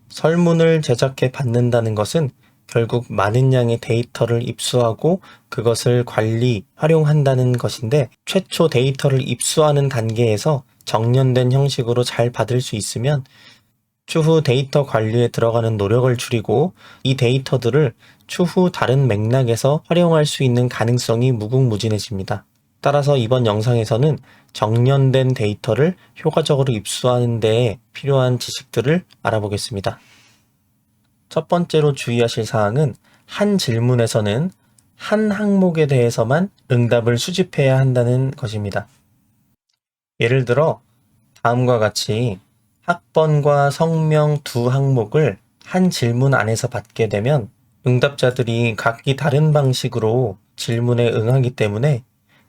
설문을 제작해 받는다는 것은 결국 많은 양의 데이터를 입수하고 그것을 관리, 활용한다는 것인데, 최초 데이터를 입수하는 단계에서 정년된 형식으로 잘 받을 수 있으면 추후 데이터 관리에 들어가는 노력을 줄이고 이 데이터들을 추후 다른 맥락에서 활용할 수 있는 가능성이 무궁무진해집니다. 따라서 이번 영상에서는 정년된 데이터를 효과적으로 입수하는 데 필요한 지식들을 알아보겠습니다. 첫 번째로 주의하실 사항은 한 질문에서는 한 항목에 대해서만 응답을 수집해야 한다는 것입니다. 예를 들어 다음과 같이 학번과 성명 두 항목을 한 질문 안에서 받게 되면 응답자들이 각기 다른 방식으로 질문에 응하기 때문에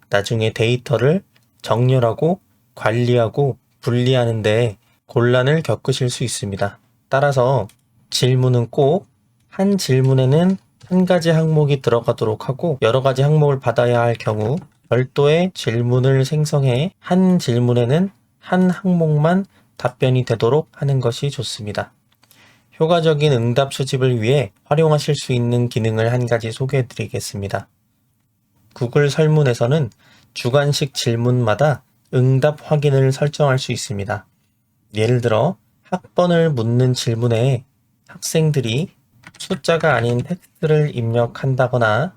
나중에 데이터를 정렬하고 관리하고 분리하는 데 곤란을 겪으실 수 있습니다. 따라서 질문은 꼭 한 질문에는 한 가지 항목이 들어가도록 하고 여러 가지 항목을 받아야 할 경우 별도의 질문을 생성해 한 질문에는 한 항목만 답변이 되도록 하는 것이 좋습니다. 효과적인 응답 수집을 위해 활용하실 수 있는 기능을 한 가지 소개해 드리겠습니다. 구글 설문에서는 주관식 질문마다 응답 확인을 설정할 수 있습니다. 예를 들어 학번을 묻는 질문에 학생들이 숫자가 아닌 텍스트를 입력한다거나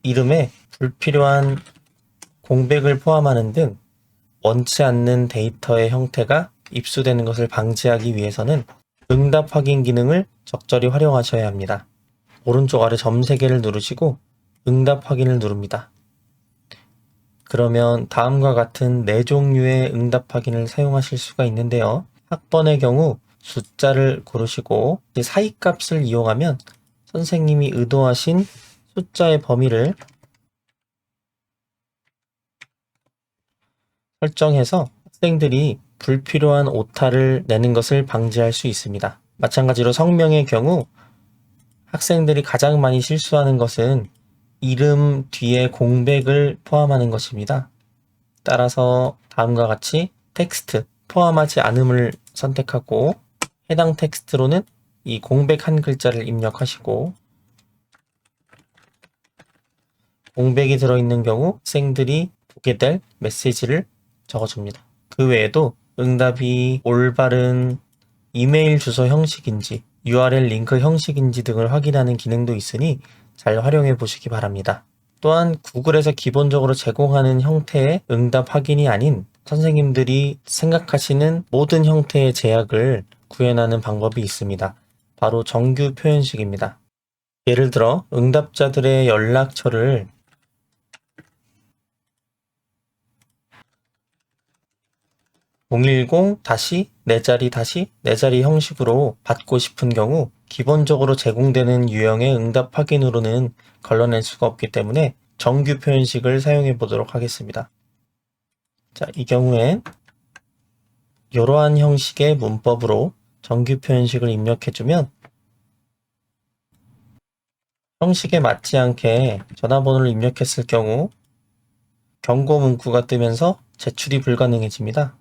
이름에 불필요한 공백을 포함하는 등 원치 않는 데이터의 형태가 입수되는 것을 방지하기 위해서는 응답 확인 기능을 적절히 활용하셔야 합니다. 오른쪽 아래 점 3개를 누르시고 응답 확인을 누릅니다. 그러면 다음과 같은 4종류의 응답 확인을 사용하실 수가 있는데요. 학번의 경우 숫자를 고르시고 사이값을 이용하면 선생님이 의도하신 숫자의 범위를 설정해서 학생들이 불필요한 오타를 내는 것을 방지할 수 있습니다. 마찬가지로 성명의 경우 학생들이 가장 많이 실수하는 것은 이름 뒤에 공백을 포함하는 것입니다. 따라서 다음과 같이 텍스트 포함하지 않음을 선택하고 해당 텍스트로는 이 공백 한 글자를 입력하시고 공백이 들어있는 경우 학생들이 보게 될 메시지를 적어줍니다. 그 외에도 응답이 올바른 이메일 주소 형식인지 URL 링크 형식인지 등을 확인하는 기능도 있으니 잘 활용해 보시기 바랍니다. 또한 구글에서 기본적으로 제공하는 형태의 응답 확인이 아닌 선생님들이 생각하시는 모든 형태의 제약을 구현하는 방법이 있습니다. 바로 정규 표현식입니다. 예를 들어 응답자들의 연락처를 010-4자리 형식으로 받고 싶은 경우 기본적으로 제공되는 유형의 응답 확인으로는 걸러낼 수가 없기 때문에 정규 표현식을 사용해 보도록 하겠습니다. 자, 이 경우엔 이러한 형식의 문법으로 정규 표현식을 입력해주면 형식에 맞지 않게 전화번호를 입력했을 경우 경고 문구가 뜨면서 제출이 불가능해집니다.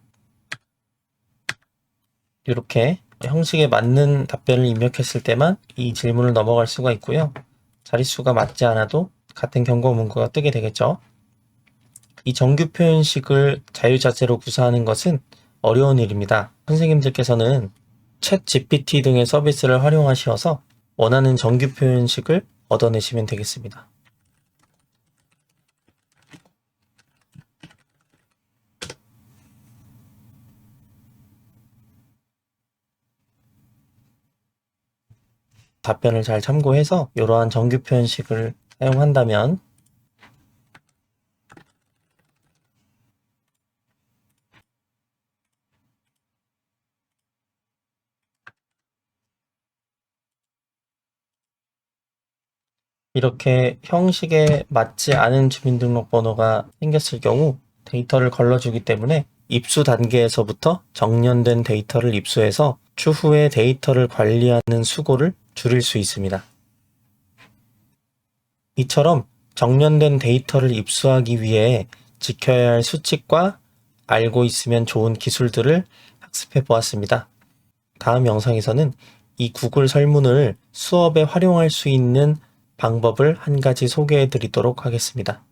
이렇게 형식에 맞는 답변을 입력했을 때만 이 질문을 넘어갈 수가 있고요. 자릿수가 맞지 않아도 같은 경고 문구가 뜨게 되겠죠. 이 정규 표현식을 자유자재로 구사하는 것은 어려운 일입니다. 선생님들께서는 챗 GPT 등의 서비스를 활용하셔서 원하는 정규 표현식을 얻어내시면 되겠습니다. 답변을 잘 참고해서 이러한 정규 표현식을 사용한다면 이렇게 형식에 맞지 않은 주민등록번호가 생겼을 경우 데이터를 걸러주기 때문에 입수 단계에서부터 정년된 데이터를 입수해서 추후에 데이터를 관리하는 수고를 줄일 수 있습니다. 이처럼 정년된 데이터를 입수하기 위해 지켜야 할 수칙과 알고 있으면 좋은 기술들을 학습해 보았습니다. 다음 영상에서는 이 구글 설문을 수업에 활용할 수 있는 방법을 한 가지 소개해 드리도록 하겠습니다.